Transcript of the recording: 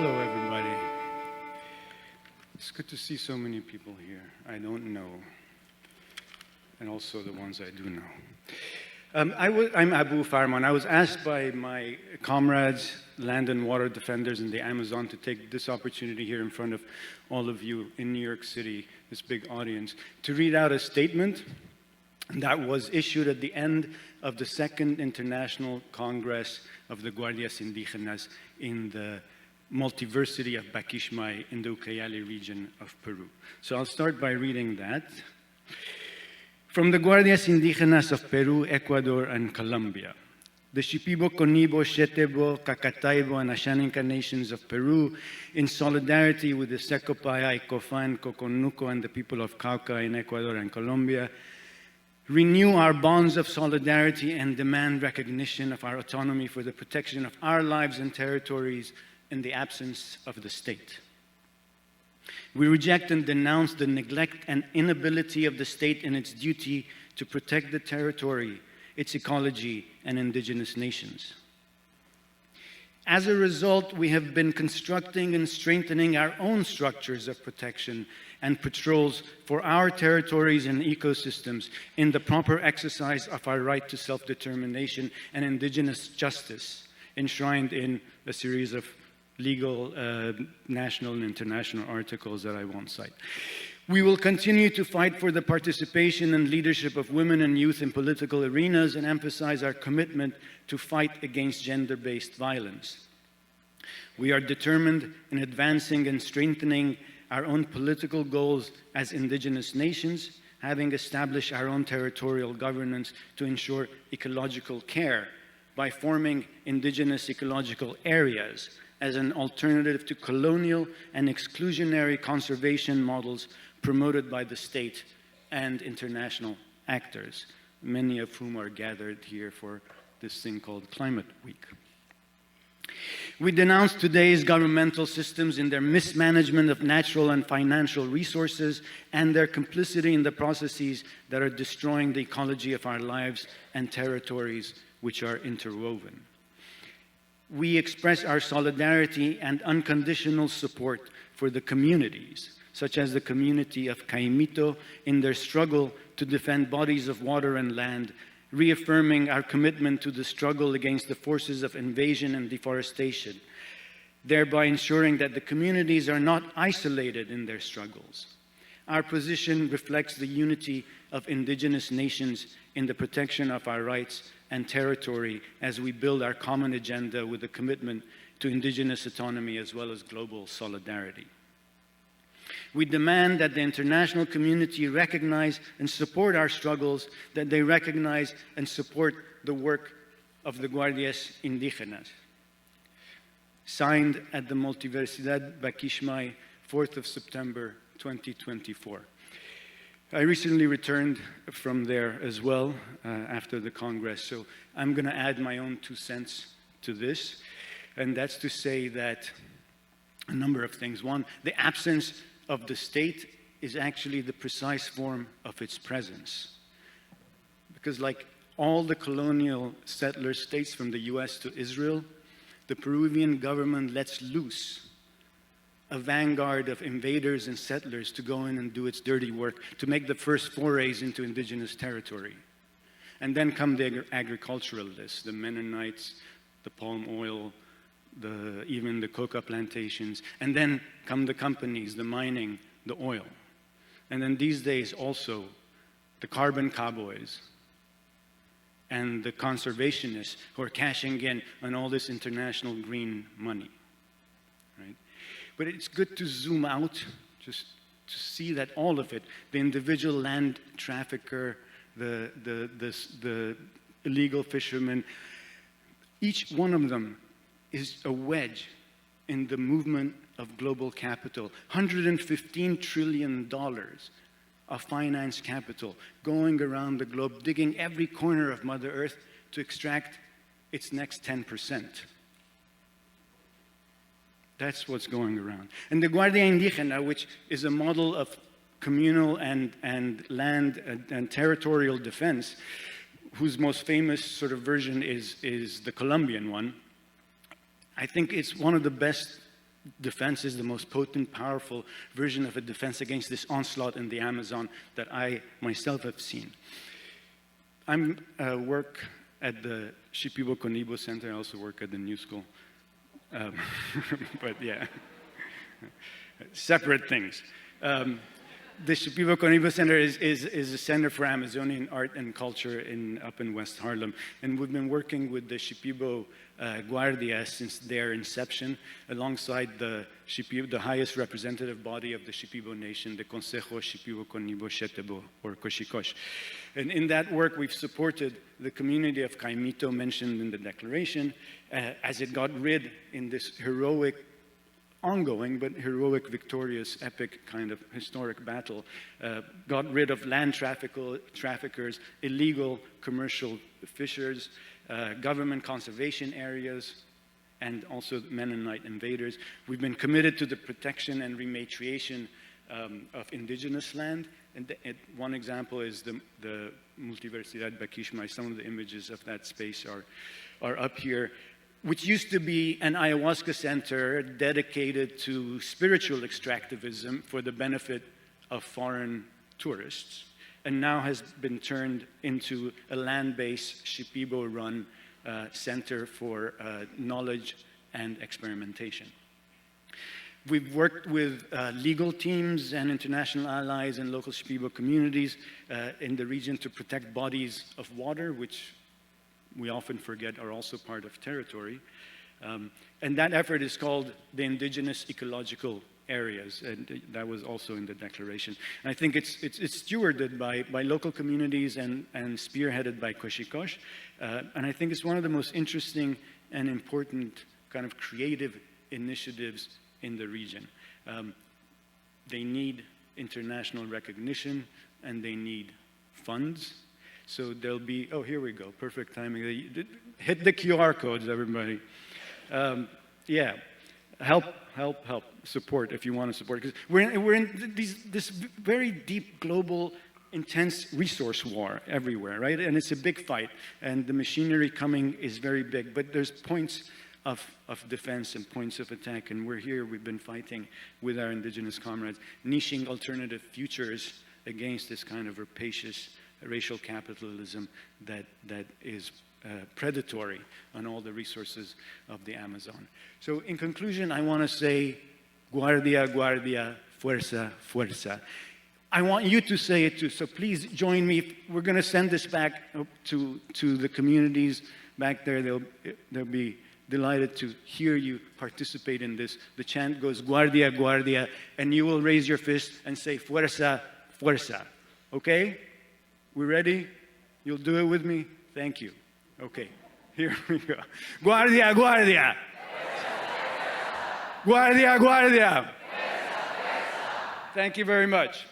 Hello, everybody. It's good to see so many people here I don't know, and also the ones I do know. I'm Abou Farman. I was asked by my comrades, land and water defenders in the Amazon, to take this opportunity here in front of all of you in New York City, this big audience, to read out a statement that was issued at the end of the Second International Congress of the Guardias Indigenas in the multiversity of Baquishmay in the Ucayali region of Peru. So I'll start by reading that. From the Guardias Indigenas of Peru, Ecuador, and Colombia, the Shipibo Conibo Center, Cacataibo, and Ashaninka nations of Peru, in solidarity with the Secopaya, Icofan, Coconuco, and the people of Cauca in Ecuador and Colombia, renew our bonds of solidarity and demand recognition of our autonomy for the protection of our lives and territories in the absence of the state. We reject and denounce the neglect and inability of the state in its duty to protect the territory, its ecology, and indigenous nations. As a result, we have been constructing and strengthening our own structures of protection and patrols for our territories and ecosystems in the proper exercise of our right to self-determination and indigenous justice, enshrined in a series of legal, national and international articles that I won't cite. We will continue to fight for the participation and leadership of women and youth in political arenas and emphasize our commitment to fight against gender-based violence. We are determined in advancing and strengthening our own political goals as indigenous nations, having established our own territorial governance to ensure ecological care by forming indigenous ecological areas as an alternative to colonial and exclusionary conservation models promoted by the state and international actors, many of whom are gathered here for this thing called Climate Week. We denounce today's governmental systems in their mismanagement of natural and financial resources and their complicity in the processes that are destroying the ecology of our lives and territories, which are interwoven. We express our solidarity and unconditional support for the communities, such as the community of Caimito, in their struggle to defend bodies of water and land, reaffirming our commitment to the struggle against the forces of invasion and deforestation, thereby ensuring that the communities are not isolated in their struggles. Our position reflects the unity of indigenous nations in the protection of our rights and territory as we build our common agenda with a commitment to indigenous autonomy as well as global solidarity. We demand that the international community recognize and support our struggles, that they recognize and support the work of the Guardias Indigenas. Signed at the Multiversidad Baquishmay, 4th of September, 2024. I recently returned from there as well after the Congress, so I'm going to add my own 2 cents to this, and that's to say that a number of things. One, the absence of the state is actually the precise form of its presence. Because like all the colonial settler states from the US to Israel, the Peruvian government lets loose a vanguard of invaders and settlers to go in and do its dirty work, to make the first forays into indigenous territory. And then come the agriculturalists, the Mennonites, the palm oil, even the coca plantations, and then come the companies, the mining, the oil. And then these days also the carbon cowboys and the conservationists who are cashing in on all this international green money. Right? But it's good to zoom out just to see that all of it, the individual land trafficker, the illegal fishermen, each one of them is a wedge in the movement of global capital. $115 trillion of finance capital going around the globe, digging every corner of Mother Earth to extract its next 10%. That's what's going around. And the Guardia Indígena, which is a model of communal and land and territorial defense, whose most famous sort of version is the Colombian one, I think it's one of the best defense is the most potent, powerful version of a defense against this onslaught in the Amazon that I myself have seen. I work at the Shipibo Conibo Center. I also work at the New School. But yeah, separate things. The Shipibo Conibo Center is a center for Amazonian art and culture up in West Harlem. And we've been working with the Shipibo Guardias since their inception, alongside the highest representative body of the Shipibo Nation, the Consejo Shipibo Conibo Center, or Koshikosh. And in that work, we've supported the community of Caimito mentioned in the declaration, as it got rid in this heroic, ongoing but heroic, victorious, epic kind of historic battle, got rid of land traffickers, illegal commercial fishers, government conservation areas, and also Mennonite invaders. We've been committed to the protection and rematriation of indigenous land. And one example is the Multiversidad Bakishmay. Some of the images of that space are up here, which used to be an ayahuasca center dedicated to spiritual extractivism for the benefit of foreign tourists, and now has been turned into a land-based, Shipibo-run center for knowledge and experimentation. We've worked with legal teams and international allies and local Shipibo communities in the region to protect bodies of water, which we often forget are also part of territory. And that effort is called the Indigenous Ecological Areas, and that was also in the declaration. And I think it's stewarded by local communities and spearheaded by Koshikosh. And I think it's one of the most interesting and important kind of creative initiatives in the region. They need international recognition, and they need funds. So there'll be, oh, here we go, perfect timing. Hit the QR codes, everybody. Yeah, help, support if you want to support. Because we're in this very deep, global, intense resource war everywhere, right? And it's a big fight, and the machinery coming is very big, but there's points of defense and points of attack, and we're here, we've been fighting with our indigenous comrades, niching alternative futures against this kind of rapacious racial capitalism that is predatory on all the resources of the Amazon. So in conclusion, I want to say, Guardia, Guardia, Fuerza, Fuerza. I want you to say it too, so please join me. We're going to send this back to the communities back there. They'll be delighted to hear you participate in this. The chant goes, Guardia, Guardia, and you will raise your fist and say, Fuerza, Fuerza. Okay? We ready? You'll do it with me? Thank you. Okay, here we go. Guardia, Guardia! Guardia, Guardia! Thank you very much.